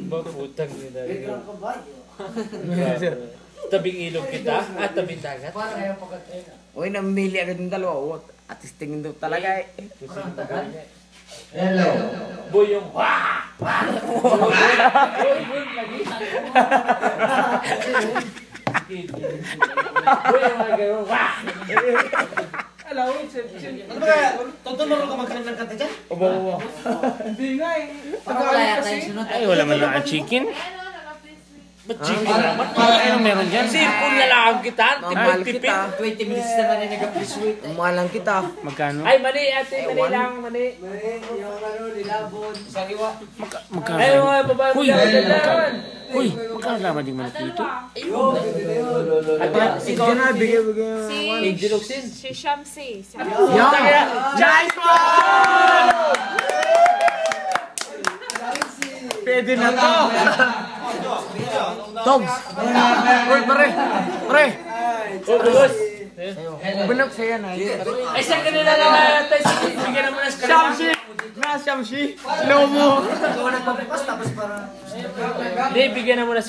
Ba, putang nila. Biglang kabayo. Tabing ilog kita? At tabing dagat? Parang ayaw pagkatay na. Uy, namili agad ng dalawa. Atis tingin daw talaga eh. Hello. Boy yung wah! Wah! Boy, lagi. Boy yung mga gano'n, wah! Ano ba kaya? Tutulungan ka magkaroon ng kanta dyan? Obo. Hindi nga eh. Parang wala tayo sunod. Ay, wala man lang ang chicken. Ba't chicken naman? Ano meron dyan? Sipon na lang kita. Mahal Tipid. kita. 20 minutes na nga nag-please wait. Mahalang kita. Magkano? Ay, mali ate. Mali lang, mali. Yung ano, nilabon. Isang iwa. Magkano? Ay, mga babae mo Uy, yan. Uy, magkano laman din manok dito? Ayun, ganda na yun. At Ikaw na, bigay. Diloxin. Si Shamsi. Nice one! Pwede na to. Togs. Uy, pare. Oh, boss. Bunok sa'yo na. Ay, saan ka nila lang natin? Bigyan naman ng Shamsi! Na, Shamsi! Slow mo! Ikaw nagpapapas tapos parang... Hindi, bigyan naman ng